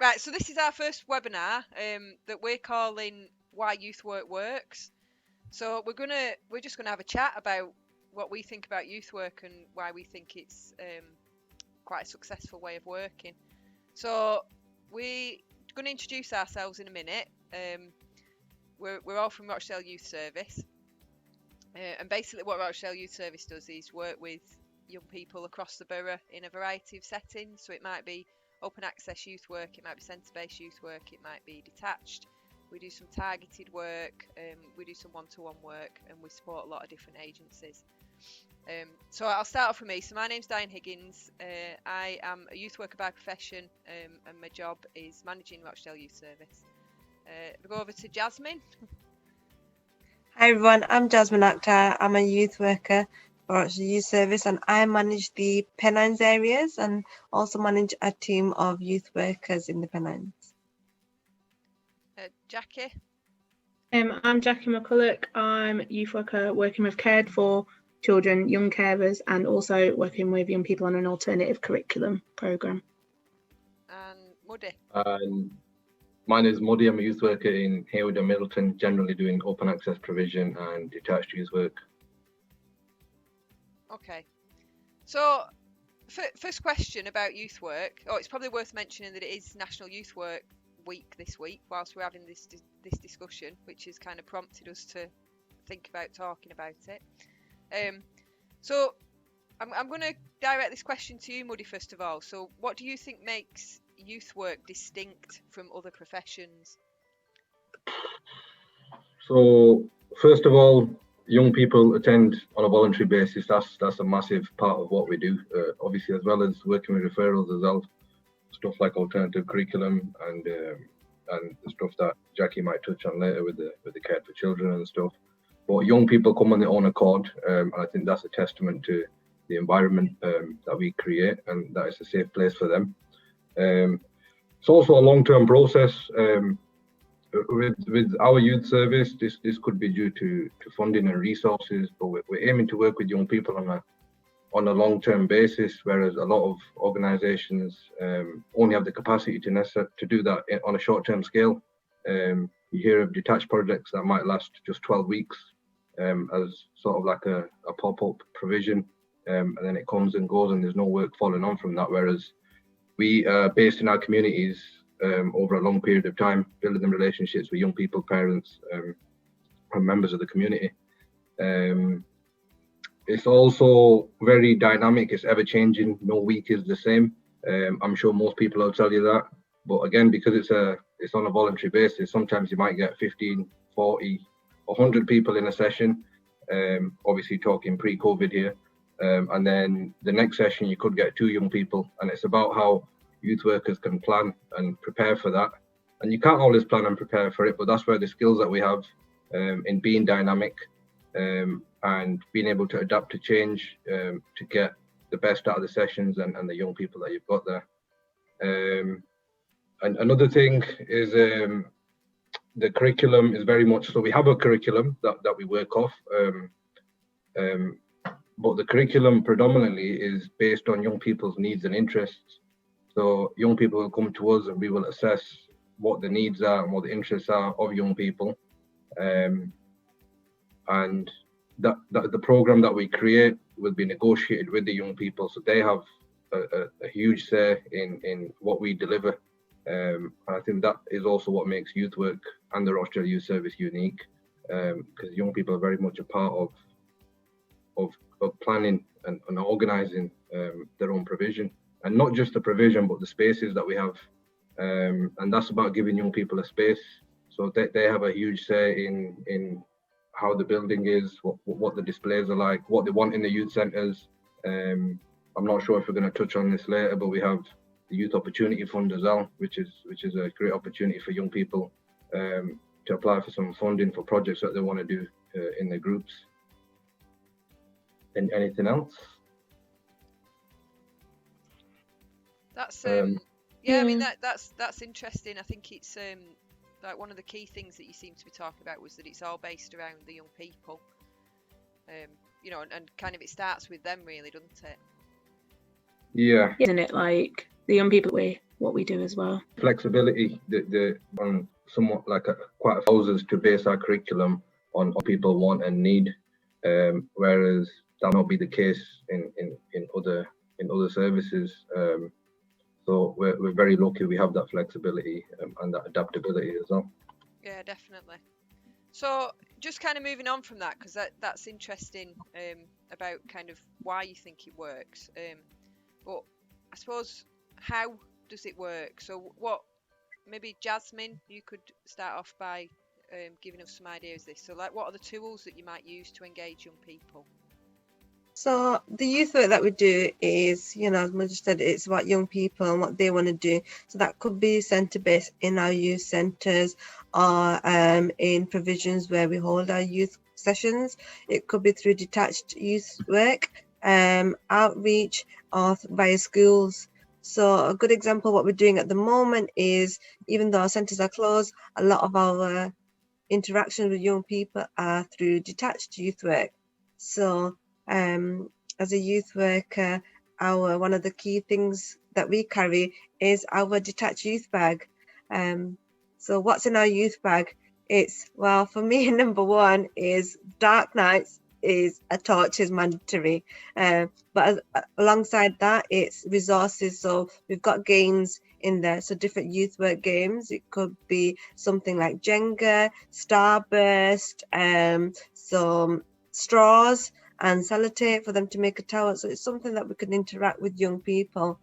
Right, so this is our first webinar that we're calling Why Youthwork Works. So we're just gonna have a chat about what we think about youth work and why we think it's quite a successful way of working. So we're going to introduce ourselves in a minute. We're all from Rochdale Youth Service, and basically what Rochdale Youth Service does is work with young people across the borough in a variety of settings. So it might be open access youth work, it might be centre-based youth work, it might be detached. We do some targeted work, we do some one-to-one work, and we support a lot of different agencies. So I'll start off with me. So my name's Diane Higgins. I am a youth worker by profession, and my job is managing Rochdale Youth Service. We go over to Jasmine. Hi everyone, I'm Jasmine Akhtar. I'm a youth worker for Rochdale Youth Service, and I manage the Pennines areas and also manage a team of youth workers in the Pennines. Jackie. I'm Jackie McCulloch. I'm a youth worker working with Cared for Children, young carers, and also working with young people on an alternative curriculum programme. And Muddy. My name is Muddy. I'm a youth worker in Haywood and Middleton, generally doing open access provision and detached youth work. Okay. So first question about youth work. Oh, it's probably worth mentioning that it is National Youth Work Week this week whilst we're having this discussion, which has kind of prompted us to think about talking about it. So I'm going to direct this question to you, Muddy, first of all. So what do you think makes youth work distinct from other professions? So first of all, young people attend on a voluntary basis. That's a massive part of what we do. Obviously, as well as working with referrals as well, stuff like alternative curriculum and the stuff that Jackie might touch on later with the Care for Children and stuff. But young people come on their own accord, and I think that's a testament to the environment that we create, and that it's a safe place for them. It's also a long-term process. With our youth service, this could be due to funding and resources, but we're aiming to work with young people on a long-term basis, whereas a lot of organisations only have the capacity to do that on a short-term scale. You hear of detached projects that might last just 12 weeks as sort of like a pop-up provision, and then it comes and goes and there's no work following on from that, whereas we are based in our communities over a long period of time, building them relationships with young people, parents, and members of the community. It's also very dynamic, it's ever changing, no week is the same. I'm sure most people will tell you that, but again, because it's on a voluntary basis, sometimes you might get 15, 40, 100 people in a session, obviously talking pre-COVID here, and then the next session you could get 2 young people, and it's about how youth workers can plan and prepare for that. And you can't always plan and prepare for it, but that's where the skills that we have in being dynamic and being able to adapt to change to get the best out of the sessions and the young people that you've got there. And another thing is the curriculum is very much, so we have a curriculum that we work off, but the curriculum predominantly is based on young people's needs and interests. So young people will come to us and we will assess what the needs are and what the interests are of young people. And that the program that we create will be negotiated with the young people, so they have a huge say in what we deliver. And I think that is also what makes youth work and the Rochdale Youth Service unique, because young people are very much a part of planning and organising their own provision, and not just the provision but the spaces that we have, and that's about giving young people a space, so they have a huge say in how the building is, what the displays are like, what they want in the youth centres. I'm not sure if we're going to touch on this later, but we have the Youth Opportunity Fund as well, which is a great opportunity for young people to apply for some funding for projects that they want to do in their groups. And anything else? That's yeah, I mean that's interesting. I think it's like one of the key things that you seem to be talking about was that it's all based around the young people, you know, and kind of it starts with them really, doesn't it? Yeah. Isn't it, like the young people we what we do as well. Flexibility, on somewhat like quite allows us to base our curriculum on what people want and need, whereas that may not be the case in other services. So we're very lucky we have that flexibility and that adaptability as well. Yeah, definitely. So just kind of moving on from that, because that's interesting about kind of why you think it works. But I suppose, how does it work? So maybe Jasmine, you could start off by giving us some ideas of this. So like, what are the tools that you might use to engage young people? So the youth work that we do is, as Mudge said, it's about young people and what they want to do. So that could be centre-based in our youth centres, or in provisions where we hold our youth sessions. It could be through detached youth work, outreach, or via schools. So a good example of what we're doing at the moment is, even though our centres are closed, a lot of our interactions with young people are through detached youth work. So as a youth worker, one of the key things that we carry is our detached youth bag. So what's in our youth bag? For me, number one is dark nights is a torch is mandatory. But alongside that, it's resources. So we've got games in there, so different youth work games. It could be something like Jenga, Starburst, some straws and sellotape for them to make a tower. So it's something that we can interact with young people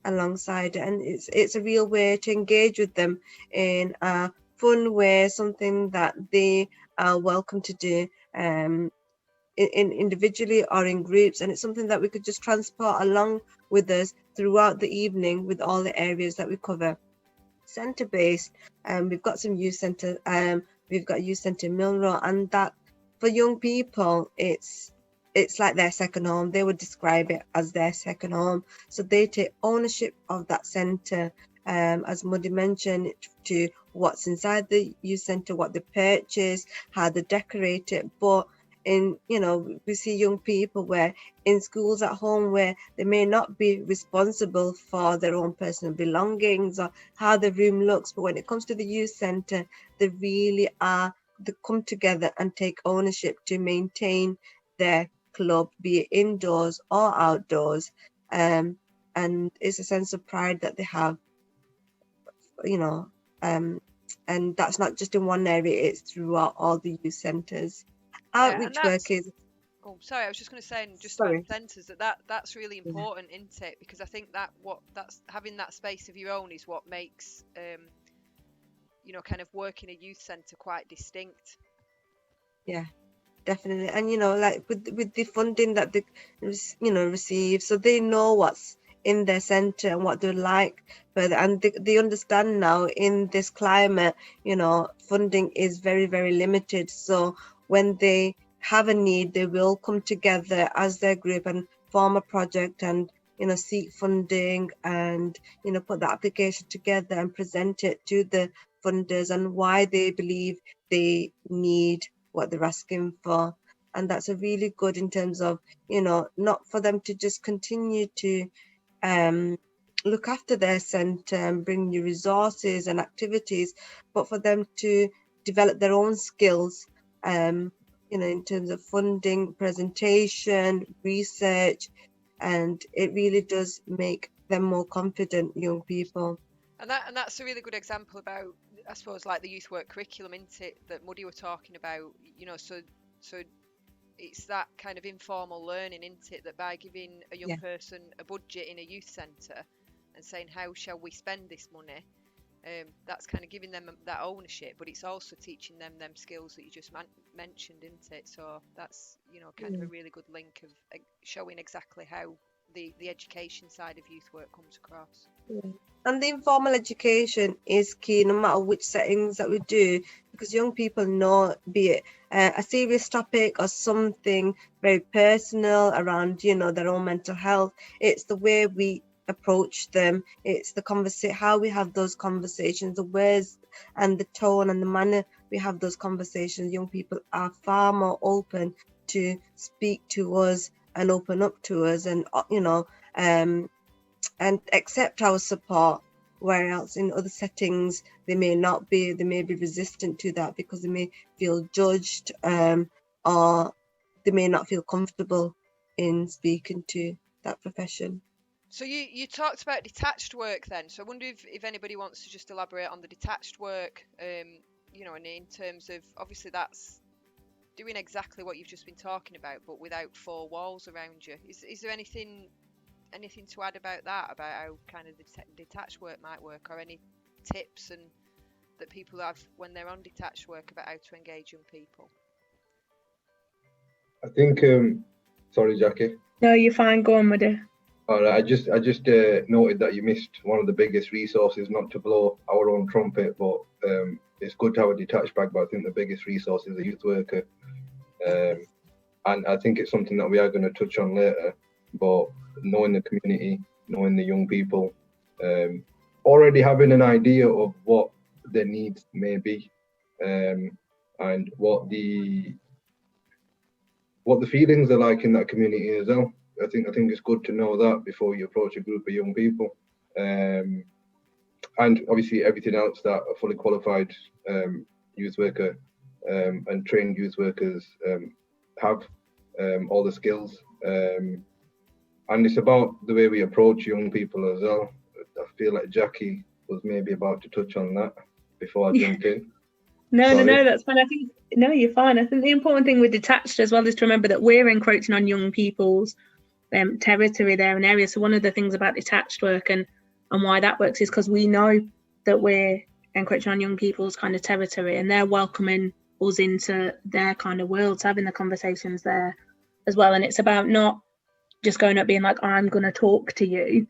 alongside it, and it's a real way to engage with them in a fun way, something that they are welcome to do individually or in groups, and it's something that we could just transport along with us throughout the evening with all the areas that we cover. Centre based, we've got some youth centre, we've got youth centre in Milnrow, and that for young people it's like their second home. They would describe it as their second home, so they take ownership of that centre, as Muddy mentioned, to what's inside the youth centre, what they purchase, how they decorate it. But we see young people where in schools at home where they may not be responsible for their own personal belongings or how the room looks, but when it comes to the youth centre, they really they come together and take ownership to maintain their club, be it indoors or outdoors, and it's a sense of pride that they have, and that's not just in one area, it's throughout all the youth centres. Outreach work is... Oh, sorry, I was just going to say, just Sorry. about centres, that's really important, isn't it? Because I think that's having that space of your own is what makes kind of work in a youth centre quite distinct. Yeah, definitely. And like with the funding that they receive, so they know what's in their centre and what they like, and they understand now in this climate, funding is very, very limited. So when they have a need, they will come together as their group and form a project and seek funding and put the application together and present it to the funders and why they believe they need what they're asking for. And that's a really good in terms of not for them to just continue to look after their centre and bring new resources and activities, but for them to develop their own skills, in terms of funding, presentation, research, and it really does make them more confident young people. And that's a really good example about, I suppose, like the youth work curriculum, isn't it, that Muddy were talking about, so it's that kind of informal learning, isn't it, that by giving a young person a budget in a youth centre and saying, how shall we spend this money, that's kind of giving them that ownership, but it's also teaching them skills that you just mentioned, isn't it? So that's kind of a really good link of showing exactly how the education side of youth work comes across. And the informal education is key no matter which settings that we do, because young people know, be it a serious topic or something very personal around their own mental health, it's the way we approach them, it's the how we have those conversations, the words and the tone and the manner we have those conversations. Young people are far more open to speak to us and open up to us, and and accept our support, whereas in other settings they may not be. They may be resistant to that because they may feel judged, or they may not feel comfortable in speaking to that profession. So you talked about detached work then. So I wonder if anybody wants to just elaborate on the detached work, you know, and in terms of, obviously that's doing exactly what you've just been talking about, but without four walls around you. Is there anything to add about that, about how kind of the detached work might work, or any tips and that people have when they're on detached work about how to engage young people? I think, sorry, Jackie. No, you're fine. Go on, my dear. All right, I just noted that you missed one of the biggest resources, not to blow our own trumpet, but it's good to have a detached bag, but I think the biggest resource is a youth worker. And I think it's something that we are going to touch on later, but knowing the community, knowing the young people, already having an idea of what their needs may be, and what the feelings are like in that community as well. I think it's good to know that before you approach a group of young people, and obviously everything else that a fully qualified youth worker and trained youth workers have, all the skills, and it's about the way we approach young people as well. I feel like Jackie was maybe about to touch on that before I jumped in. No, that's fine. I think, no, you're fine. I think the important thing with detached as well is to remember that we're encroaching on young people's territory there and area. So one of the things about detached work and why that works is because we know that we're encroaching on young people's kind of territory, and they're welcoming us into their kind of worlds, having the conversations there as well. And it's about not just going up being like, I'm going to talk to you,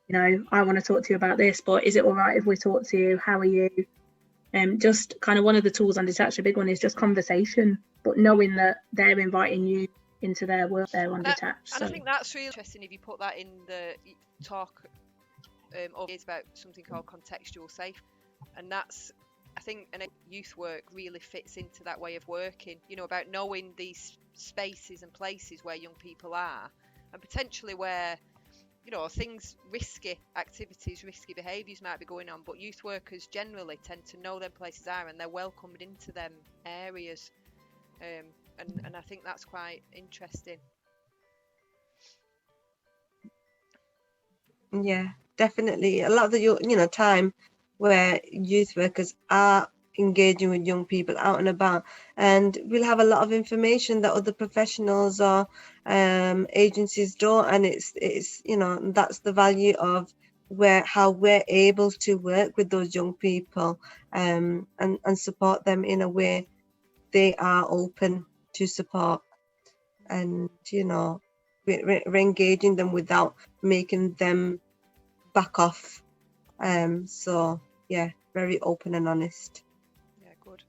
you know, I want to talk to you about this, but is it all right if we talk to you? How are you? Just kind of one of the tools on detached, a big one, is just conversation, but knowing that they're inviting you into their world there on detached. And I think that's really interesting if you put that in the talk is about something called contextual safe, and that's, I think, and youth work really fits into that way of working, you know, about knowing these spaces and places where young people are, and potentially where, you know, things, risky activities, risky behaviours might be going on, but youth workers generally tend to know them places are, and they're welcomed into them areas, and I think that's quite interesting. Yeah, definitely. A lot of the time where youth workers are engaging with young people out and about, and we'll have a lot of information that other professionals or agencies don't, and it's you know, that's the value of how we're able to work with those young people, and support them in a way they are open to support, and you know, we're engaging them without making them back off. So yeah, very open and honest. Yeah, good.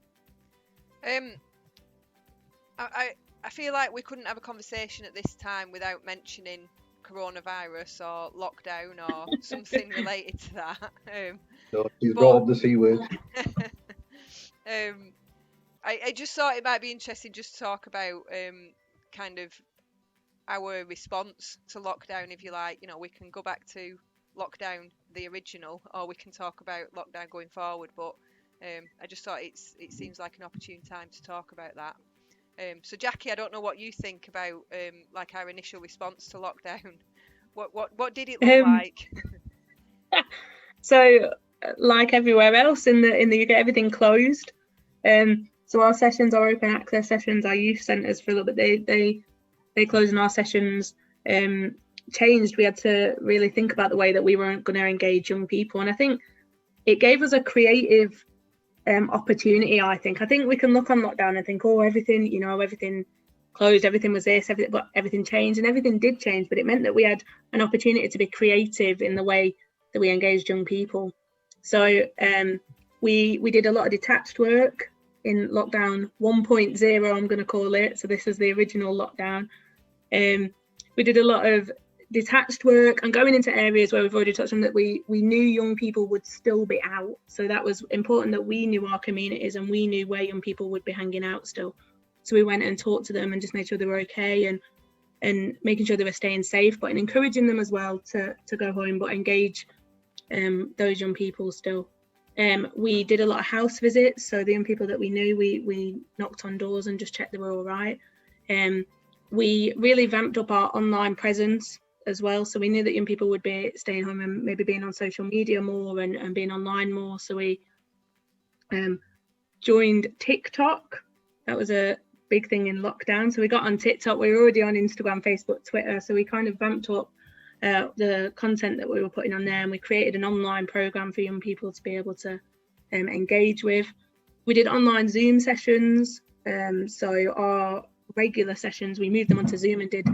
I feel like we couldn't have a conversation at this time without mentioning coronavirus or lockdown or something related to that. So she's brought up the C word. I just thought it might be interesting just to talk about kind of our response to lockdown, if you like. You know, we can go back to lockdown, the original, or we can talk about lockdown going forward, but I just thought it seems like an opportune time to talk about that. So Jackie, I don't know what you think about like our initial response to lockdown. What did it look like? So like everywhere else in the UK, everything closed. So our sessions, our open access sessions, our youth centres for a little bit, they closed, and our sessions changed. We had to really think about the way that we weren't going to engage young people, and I think it gave us a creative opportunity. I think we can look on lockdown and think, oh, everything closed, everything was this, but everything changed, and everything did change, but it meant that we had an opportunity to be creative in the way that we engaged young people. So we did a lot of detached work in lockdown 1.0, I'm going to call it. So this is the original lockdown. We did a lot of detached work and going into areas where we've already touched on that we knew young people would still be out. So that was important, that we knew our communities and we knew where young people would be hanging out still. So we went and talked to them and just made sure they were okay. and making sure they were staying safe, but encouraging them as well to go home, but engage those young people still. We did a lot of house visits, so the young people that we knew, we knocked on doors and just checked they were all right. We really vamped up our online presence as well, so we knew that young people would be staying home and maybe being on social media more and being online more, so we joined TikTok. That was a big thing in lockdown, so we got on TikTok. We were already on Instagram, Facebook, Twitter, so we kind of vamped up the content that we were putting on there, and we created an online program for young people to be able to engage with. We did online Zoom sessions, so our regular sessions, we moved them onto Zoom and did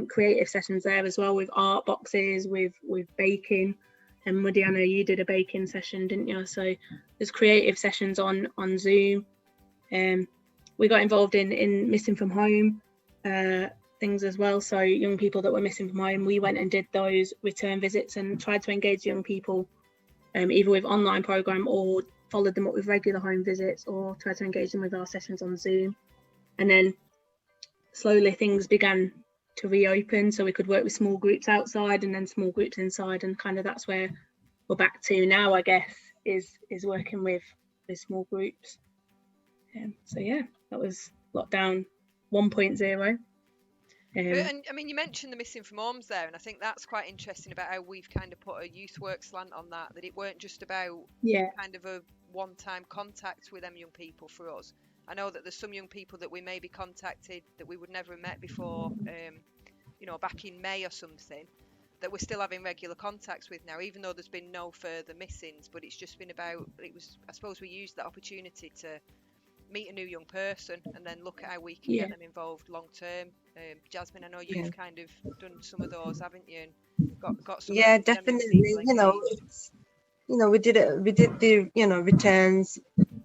creative sessions there as well, with art boxes, with baking. And Muddy, I know you did a baking session, didn't you? So there's creative sessions on Zoom. We got involved in missing from home things as well. So young people that were missing from home, we went and did those return visits and tried to engage young people either with online program or followed them up with regular home visits, or tried to engage them with our sessions on Zoom. And then slowly things began to reopen, so we could work with small groups outside and then small groups inside, and kind of that's where we're back to now, I guess, is working with small groups. So yeah, that was lockdown 1.0. And I mean, you mentioned the missing from homes there, and I think that's quite interesting about how we've kind of put a youth work slant on that it weren't just about kind of a one-time contact with them young people for us. I know that there's some young people that we maybe contacted that we would never have met before, you know, back in May or something, that we're still having regular contacts with now, even though there's been no further missings. But it's just been about, I suppose we used that opportunity to meet a new young person and then look at how we can get them involved long term. Jasmine, I know you've kind of done some of those, haven't you? And got some. Yeah, definitely. We did the returns,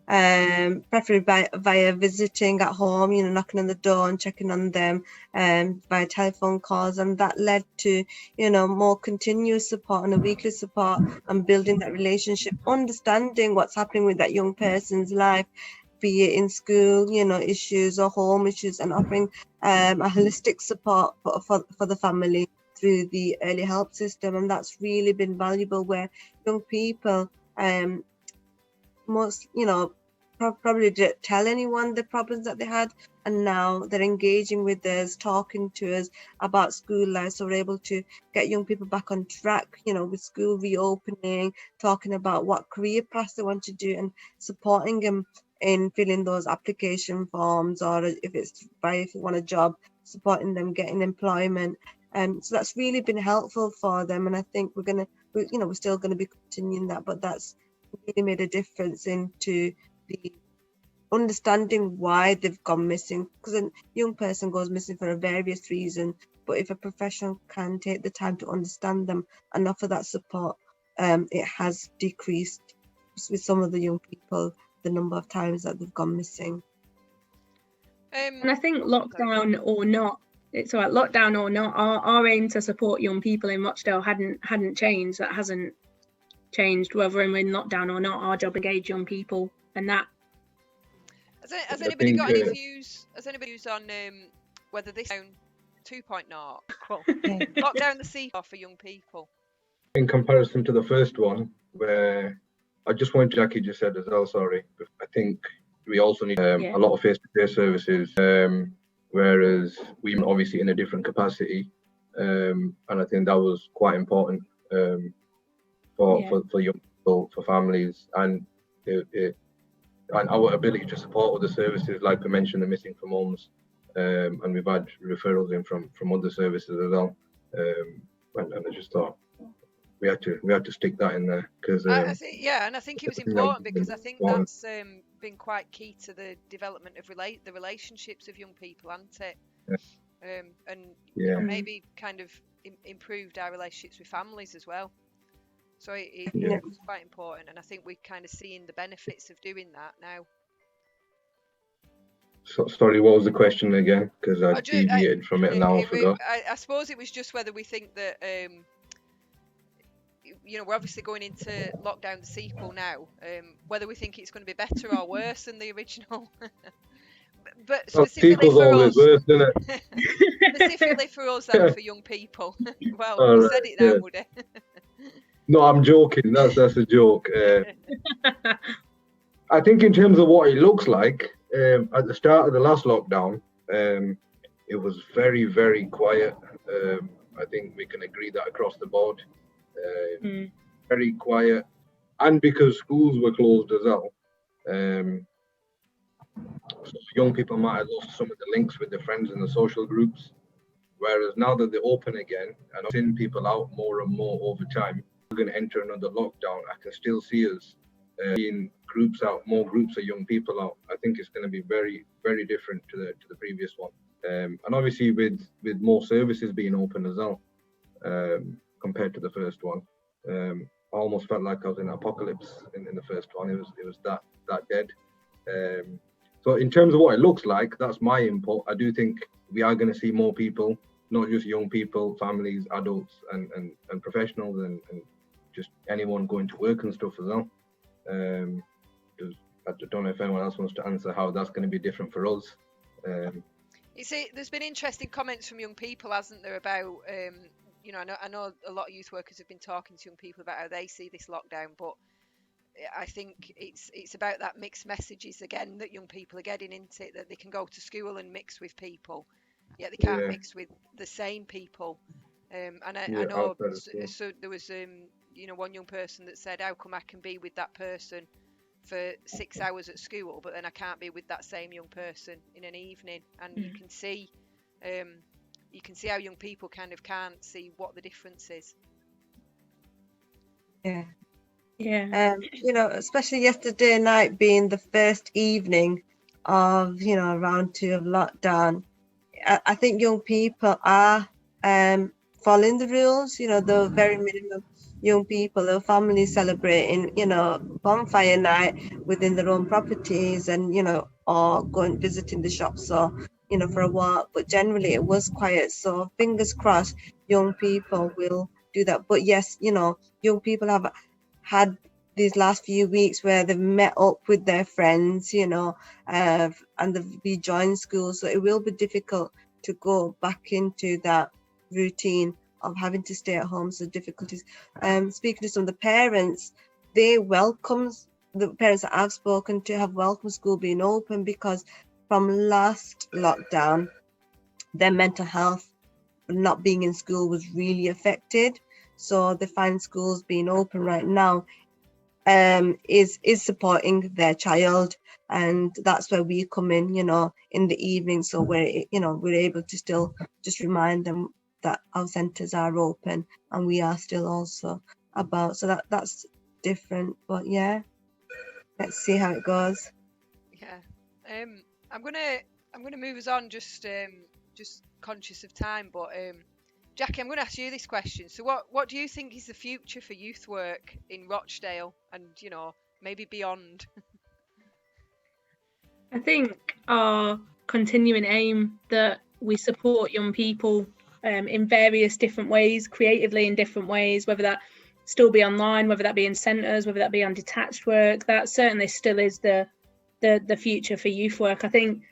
preferably via visiting at home, knocking on the door and checking on them, via telephone calls, and that led to more continuous support and a weekly support and building that relationship, understanding what's happening with that young person's life, be it in school, issues or home issues, and offering a holistic support for the family through the early help system. And that's really been valuable, where young people probably didn't tell anyone the problems that they had, and now they're engaging with us, talking to us about school life, so we're able to get young people back on track, with school reopening, talking about what career paths they want to do and supporting them in filling those application forms, or if you want a job, supporting them getting employment. So that's really been helpful for them, and I think we're still going to be continuing that, but that's really made a difference into the understanding why they've gone missing, because a young person goes missing for a various reason, but if a professional can take the time to understand them and offer that support, it has decreased with some of the young people the number of times that they've gone missing. And I think lockdown or not, it's all right, lockdown or not, our aim to support young people in Rochdale hadn't changed. That hasn't changed, whether we're in lockdown or not. Our job engage young people, and that. Has anybody got any views? Has anybody views on whether this lockdown 2.0 lockdown the seesaw for young people? In comparison to the first one, where I just want Jackie just said as well. Sorry, I think we also need a lot of face-to-face services. Whereas we were obviously in a different capacity, and I think that was quite important for young people, for families, and our ability to support other services, like we mentioned, the missing from homes, and we've had referrals in from other services as well. And I just thought we had to stick that in there, because I think it was important, because I think that's been quite key to the development of the relationships of young people, hasn't it? And maybe kind of improved our relationships with families as well. So it was quite important, and I think we're kind of seeing the benefits of doing that now. So, sorry, what was the question again? Because I deviated from it and now I forgot. I suppose it was just whether we think that we're obviously going into lockdown the sequel now, whether we think it's going to be better or worse than the original. But Well, specifically people's for always us, worse, isn't it? specifically for us though, for young people. Well, All you right, said it now, yeah. Woody. No, I'm joking. That's a joke. I think in terms of what it looks like, at the start of the last lockdown, it was very, very quiet. I think we can agree that across the board. Very quiet. And because schools were closed as well, so young people might have lost some of the links with their friends in the social groups. Whereas now that they're open again, and I've seen people out more and more over time, we're going to enter another lockdown. I can still see us seeing groups out, more groups of young people out. I think it's going to be very, very different to the previous one. And obviously with more services being open as well, compared to the first one, I almost felt like I was in an apocalypse in the first one. It was that dead. So in terms of what it looks like, that's my input. I do think we are going to see more people, not just young people, families, adults, and professionals, and just anyone going to work and stuff as well. I don't know if anyone else wants to answer how that's going to be different for us. You see, there's been interesting comments from young people, hasn't there, about you know, I know a lot of youth workers have been talking to young people about how they see this lockdown, but I think it's about that mixed messages again that young people are getting into, that they can go to school and mix with people, yet they can't mix with the same people. And I know, so there was you know, one young person that said, how come I can be with that person for 6 hours at school, but then I can't be with that same young person in an evening? And you can see how young people kind of can't see what the difference is. Yeah. Yeah. You know, especially yesterday night being the first evening of, you know, round 2 of lockdown, I think young people are following the rules. You know, the very minimum young people, their families celebrating, you know, bonfire night within their own properties, and, you know, or going visiting the shops, or, you know, for a walk. But generally it was quiet. So fingers crossed young people will do that. But yes, you know, young people have had these last few weeks where they've met up with their friends, you know, and they've rejoined school. So it will be difficult to go back into that routine of having to stay at home. So difficulties. Speaking to some of the parents, the parents that I've spoken to have welcomed school being open, because from last lockdown, their mental health, not being in school, was really affected. So they find schools being open right now is supporting their child, and that's where we come in, you know, in the evening. So we're able to still just remind them that our centres are open and we are still also about. So that's different, but yeah, let's see how it goes. Yeah. I'm gonna move us on, just conscious of time, but Jackie, I'm going to ask you this question. So what do you think is the future for youth work in Rochdale and, you know, maybe beyond? I think our continuing aim that we support young people in various different ways, creatively in different ways, whether that still be online, whether that be in centres, whether that be on detached work, that certainly still is the future for youth work. I think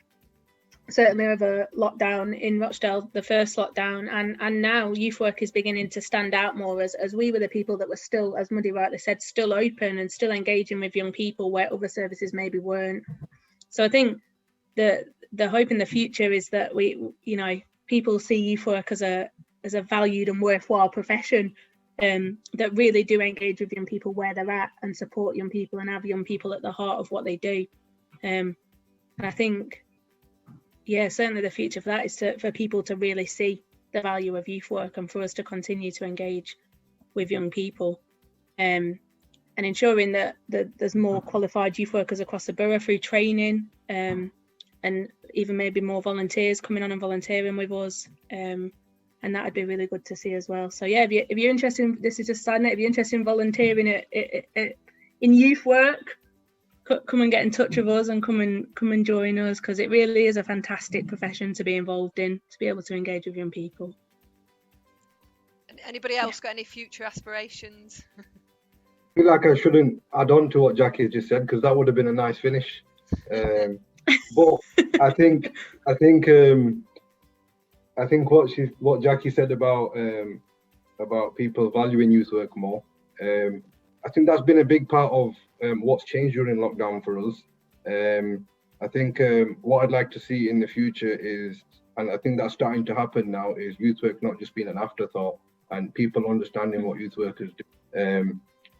certainly over lockdown in Rochdale, the first lockdown, and now youth work is beginning to stand out more as we were the people that were still, as Muddy rightly said, still open and still engaging with young people where other services maybe weren't. So I think the hope in the future is that people see youth work as a valued and worthwhile profession, that really do engage with young people where they're at and support young people and have young people at the heart of what they do. And I think, yeah, certainly the future for that is for people to really see the value of youth work and for us to continue to engage with young people, and ensuring that there's more qualified youth workers across the borough through training, and even maybe more volunteers coming on and volunteering with us, and that would be really good to see as well. So yeah, if you're interested in, this is just a side note, if you're interested in volunteering in youth work, come and get in touch with us and come and join us, because it really is a fantastic profession to be involved in, to be able to engage with young people. Anybody else got any future aspirations? I feel like I shouldn't add on to what Jackie just said, because that would have been a nice finish. But I think what Jackie said about people valuing youth work more. I think that's been a big part of what's changed during lockdown for us. I think what I'd like to see in the future is, and I think that's starting to happen now, is youth work not just being an afterthought and people understanding what youth workers do.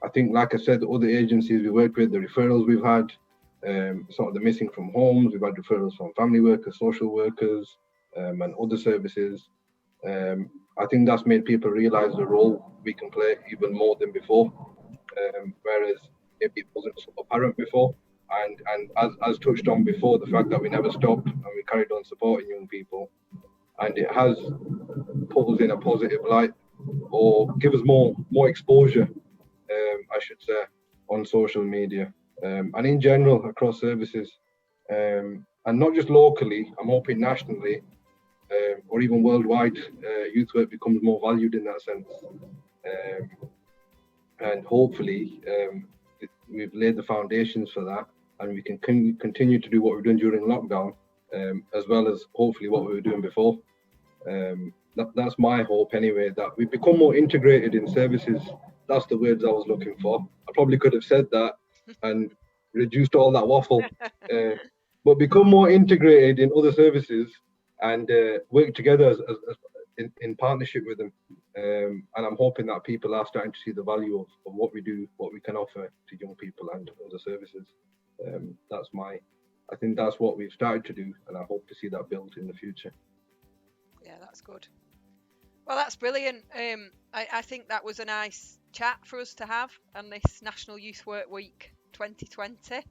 I think, like I said, the other agencies we worked with, the referrals we've had, sort of the missing from homes, we've had referrals from family workers, social workers, and other services. I think that's made people realise the role we can play even more than before, whereas maybe it wasn't so apparent before. And as touched on before, the fact that we never stopped and we carried on supporting young people, and it has put us in a positive light, or give us more exposure, I should say, on social media, and in general across services, and not just locally. I'm hoping nationally, or even worldwide, youth work becomes more valued in that sense, and hopefully we've laid the foundations for that, and we can continue to do what we've done during lockdown, as well as hopefully what we were doing before. That's my hope anyway, that we become more integrated in services. That's the words I was looking for. I probably could have said that and reduced all that waffle, but become more integrated in other services and work together in partnership with them. And I'm hoping that people are starting to see the value of what we do, what we can offer to young people and other services. I think that's what we've started to do, and I hope to see that built in the future. Yeah, that's good. Well, that's brilliant. I think that was a nice chat for us to have on this National Youth Work Week 2020.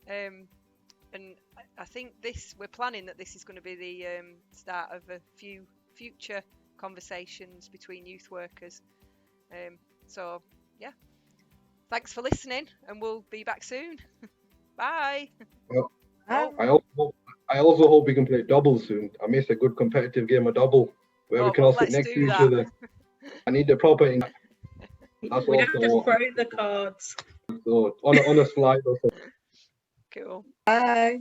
And I think we're planning that this is going to be the start of a few future conversations between youth workers. So, yeah, thanks for listening, and we'll be back soon. Bye. Well, I also hope we can play doubles soon. I miss a good competitive game of double where we can all sit next to each other. I need the proper. That's we have also to throw the cards. So on a slide or something. Cool. Bye.